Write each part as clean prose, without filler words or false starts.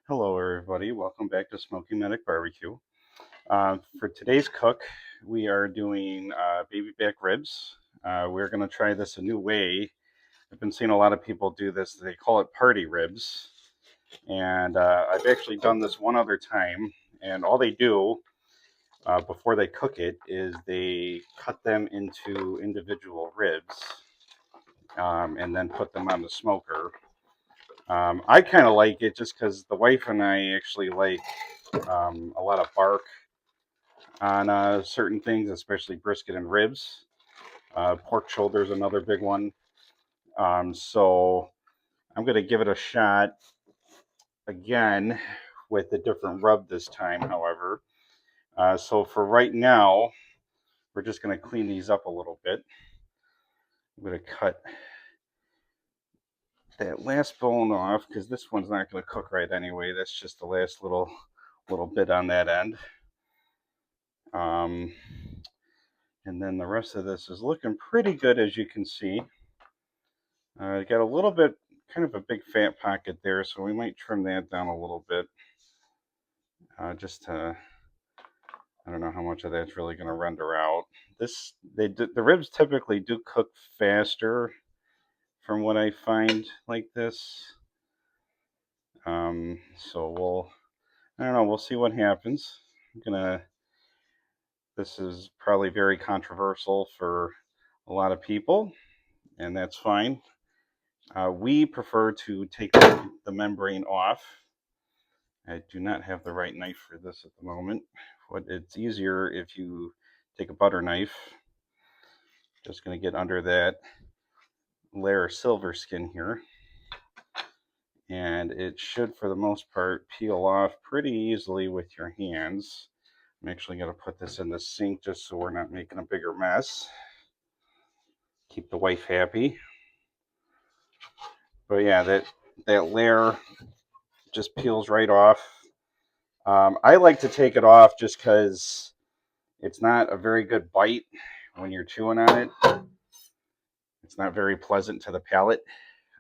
Hello, everybody. Welcome back to Smoky Medic Barbecue. For today's cook, we are doing baby back ribs. We're going to try this a new way. I've been seeing a lot of people do this. They call it party ribs. And I've actually done this one other time. And all they do before they cook it is they cut them into individual ribs and then put them on the smoker. I kind of like it just because the wife and I actually like a lot of bark on certain things, especially brisket and ribs. Pork shoulder is another big one. So I'm going to give it a shot again with a different rub this time, however. So for right now, we're just going to clean these up a little bit. I'm going to cut that last bone off because this one's not going to cook right anyway. That's just the last little bit on that end. Um, and then the rest of this is looking pretty good, as you can see. Got a little bit, kind of a big fat pocket there, so we might trim that down a little bit. Just to, I don't know how much of that's really going to render out. The ribs typically do cook faster, from what I find like this. So I don't know, we'll see what happens. This is probably very controversial for a lot of people, and that's fine. We prefer to take the membrane off. I do not have the right knife for this at the moment. But it's easier if you take a butter knife. Just going to get under that layer of silver skin here. And it should, for the most part, peel off pretty easily with your hands. I'm actually going to put this in the sink just so we're not making a bigger mess. Keep the wife happy. But yeah, that layer just peels right off. I like to take it off just because it's not a very good bite when you're chewing on it. It's not very pleasant to the palate.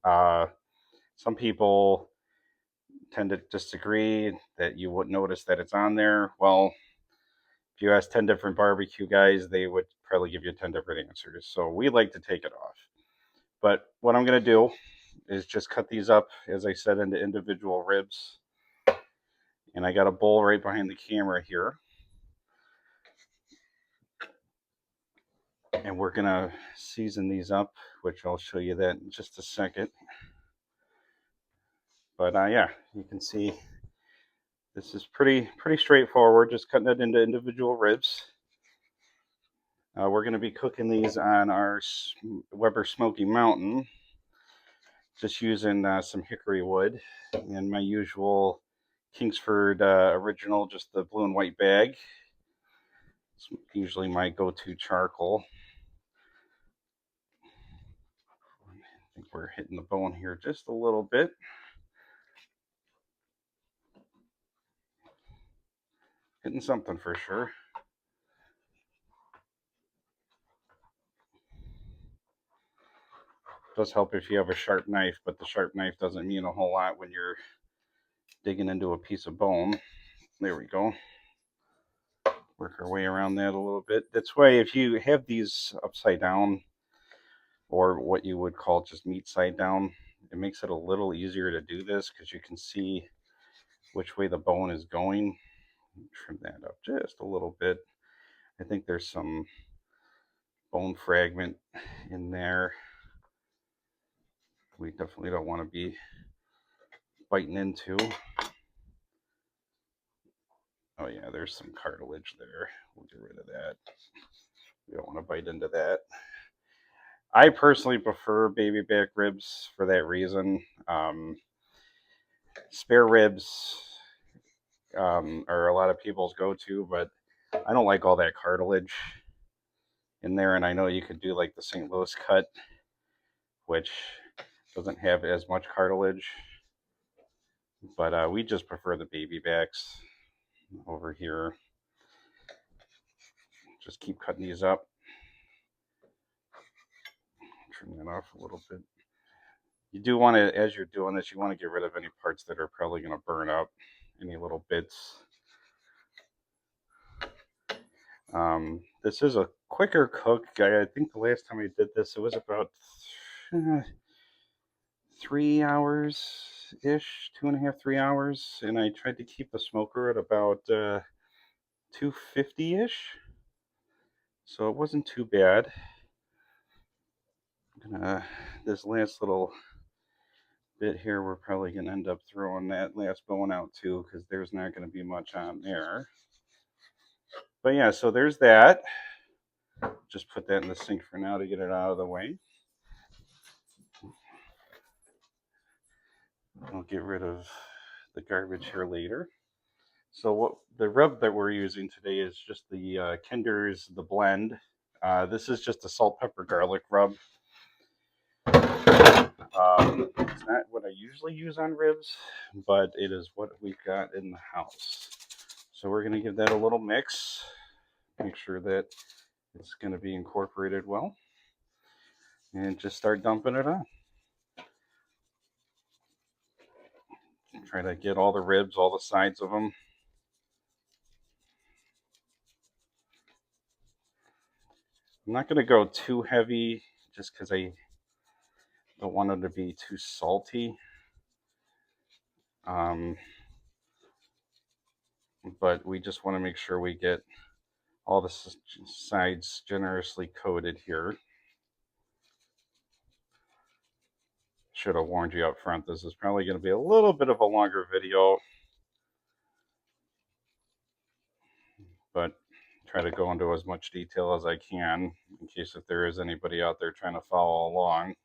Uh, some people tend to disagree that you wouldn't notice that it's on there. Well, if you ask 10 different barbecue guys, they would probably give you 10 different answers. So we like to take it off. But what I'm going to do is just cut these up, as I said, into individual ribs. And I got a bowl right behind the camera here. And we're going to season these up, which I'll show you that in just a second. But yeah, you can see this is pretty straightforward, just cutting it into individual ribs. We're going to be cooking these on our Weber Smokey Mountain, just using some hickory wood and my usual Kingsford original, just the blue and white bag. It's usually my go-to charcoal. I think we're hitting the bone here just a little bit. Hitting something for sure. Does help if you have a sharp knife, but the sharp knife doesn't mean a whole lot when you're digging into a piece of bone. There we go. Work our way around that a little bit. That's why if you have these upside down, or what you would call just meat side down, it makes it a little easier to do this because you can see which way the bone is going. Trim that up just a little bit. I think there's some bone fragment in there. We definitely don't want to be biting into. Oh yeah, there's some cartilage there. We'll get rid of that. We don't want to bite into that. I personally prefer baby back ribs for that reason. Spare ribs are a lot of people's go-to, but I don't like all that cartilage in there. And I know you could do like the St. Louis cut, which doesn't have as much cartilage, but we just prefer the baby backs over here. Just keep cutting these up. Trim that off a little bit. You do want to, as you're doing this, you want to get rid of any parts that are probably going to burn up, any little bits. This is a quicker cook. I think the last time I did this, it was about 3 hours ish, 2.5, 3 hours, and I tried to keep the smoker at about 250 ish, so it wasn't too bad. This last little bit here, we're probably gonna end up throwing that last bone out too, because there's not gonna be much on there. But yeah, so there's that. Just put that in the sink for now to get it out of the way. I'll get rid of the garbage here later. So what the rub that we're using today is just the Kinder's the blend. This is just a salt, pepper, garlic rub. It's not what I usually use on ribs, but it is what we've got in the house. So we're going to give that a little mix, make sure that it's going to be incorporated well, and just start dumping it on. Try to get all the ribs, all the sides of them. I'm not going to go too heavy just because I don't want it to be too salty. But we just want to make sure we get all the sides generously coated here. Should have warned you up front. This is probably going to be a little bit of a longer video, but try to go into as much detail as I can in case if there is anybody out there trying to follow along.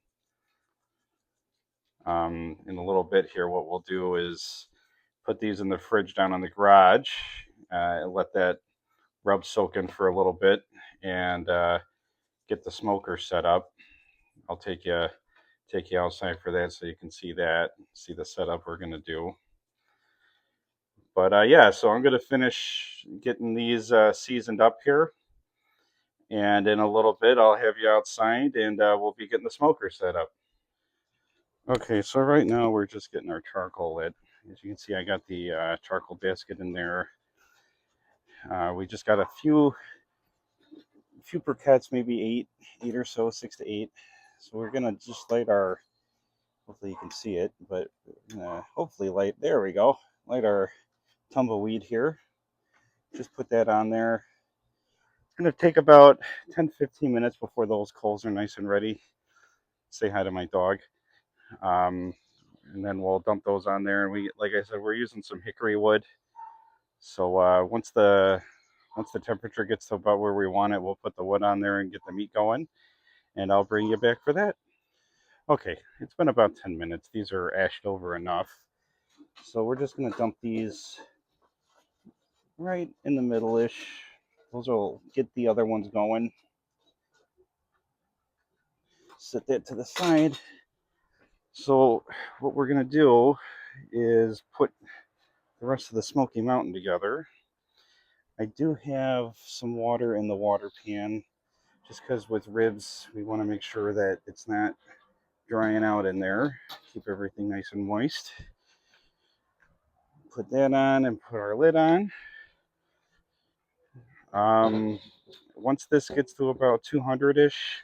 In a little bit here, what we'll do is put these in the fridge down in the garage and let that rub soak in for a little bit and get the smoker set up. I'll take you outside for that so you can see the setup we're going to do. But yeah, so I'm going to finish getting these seasoned up here. And in a little bit, I'll have you outside and we'll be getting the smoker set up. Okay, so right now we're just getting our charcoal lit. As you can see, I got the charcoal basket in there. We just got a few briquettes, maybe eight or so, 6 to 8. So we're gonna just light our. Hopefully you can see it, but hopefully light. There we go. Light our tumbleweed here. Just put that on there. It's gonna take about 10-15 minutes before those coals are nice and ready. Say hi to my dog. And then we'll dump those on there. And we, like I said, we're using some hickory wood. So once the temperature gets to about where we want it, we'll put the wood on there and get the meat going. And I'll bring you back for that. Okay, it's been about 10 minutes. These are ashed over enough. So we're just gonna dump these right in the middle-ish. Those will get the other ones going. Set that to the side. So what we're gonna do is put the rest of the Smoky Mountain together. I do have some water in the water pan, just because with ribs, we want to make sure that it's not drying out in there. Keep everything nice and moist. Put that on and put our lid on. Once this gets to about 200-ish,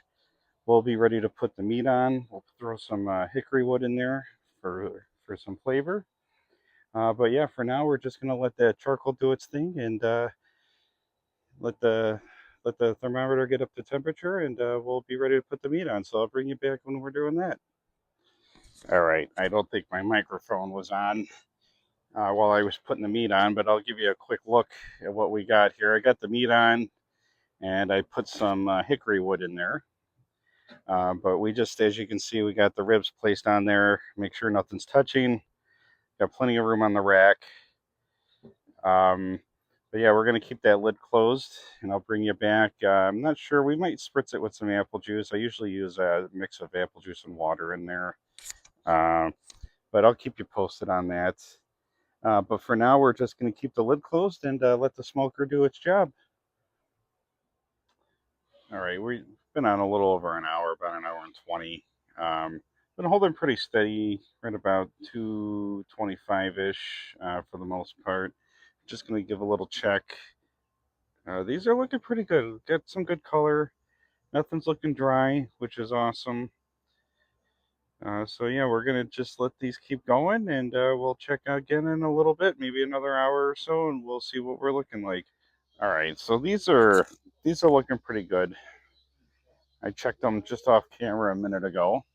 we'll be ready to put the meat on. We'll throw some hickory wood in there for some flavor. But yeah, for now, we're just going to let that charcoal do its thing and let the thermometer get up to temperature, and we'll be ready to put the meat on. So I'll bring you back when we're doing that. All right. I don't think my microphone was on while I was putting the meat on, but I'll give you a quick look at what we got here. I got the meat on, and I put some hickory wood in there. But we just, as you can see, we got the ribs placed on there. Make sure nothing's touching. Got plenty of room on the rack. But yeah, we're going to keep that lid closed, and I'll bring you back. I'm not sure. We might spritz it with some apple juice. I usually use a mix of apple juice and water in there. But I'll keep you posted on that. But for now, we're just going to keep the lid closed and let the smoker do its job. All right, we've been on a little over an hour, about an hour and 20. been holding pretty steady, right about 225-ish for the most part. Just going to give a little check. These are looking pretty good. Get some good color. Nothing's looking dry, which is awesome. So yeah, we're gonna just let these keep going, and we'll check out again in a little bit, maybe another hour or so, and we'll see what we're looking like. All right, so these are looking pretty good. I checked them just off camera a minute ago.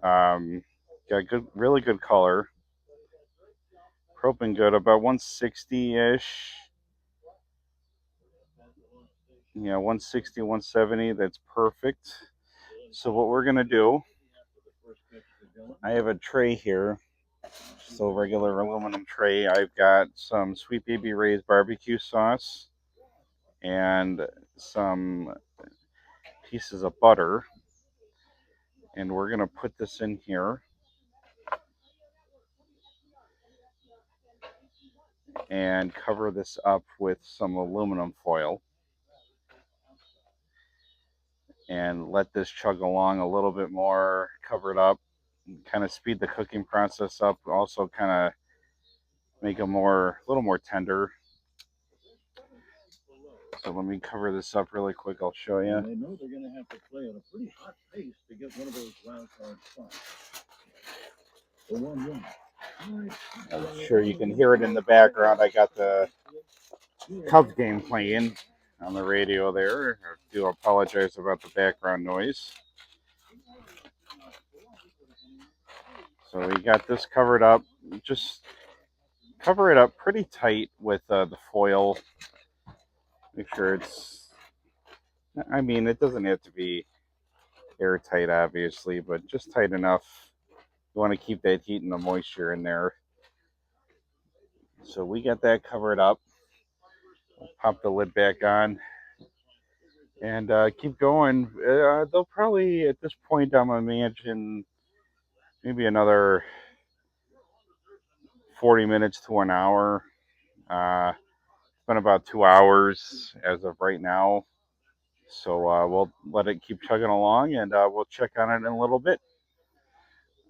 Um, got good, really good color. Propane good, about 160 ish. Yeah, 160, 170. That's perfect. So what we're gonna do, I have a tray here, so regular aluminum tray. I've got some Sweet Baby Ray's barbecue sauce and some pieces of butter, and we're gonna put this in here and cover this up with some aluminum foil and let this chug along a little bit more, cover it up, kind of speed the cooking process up, also kind of make it a little more tender. So let me cover this up really quick. I'll show you. They know they're going to have to play at a pretty hot pace to get one of those wild card spots. The 1-1. I'm sure you can hear it in the background. I got the Cubs game playing on the radio there. I do apologize about the background noise. So we got this covered up. Just cover it up pretty tight with the foil. Make sure I mean, it doesn't have to be airtight, obviously, but just tight enough. You want to keep that heat and the moisture in there. So we got that covered up. We'll pop the lid back on and keep going. They'll probably, at this point, I'm imagining maybe another 40 minutes to an hour. It's been about 2 hours as of right now. So we'll let it keep chugging along, and we'll check on it in a little bit.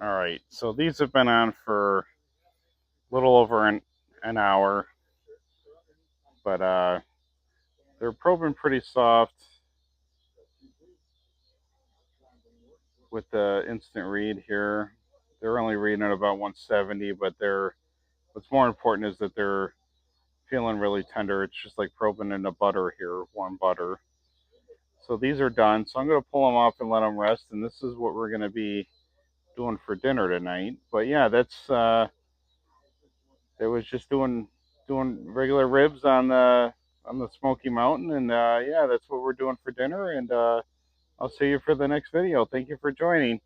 All right, so these have been on for a little over an hour, but they're probing pretty soft with the instant read here. They're only reading at about 170, but what's more important is that they're feeling really tender. It's just like probing into butter here, warm butter. So these are done. So I'm going to pull them off and let them rest, and this is what we're going to be doing for dinner tonight. But yeah, it was just doing regular ribs on the Smoky Mountain, and yeah, that's what we're doing for dinner. And I'll see you for the next video. Thank you for joining.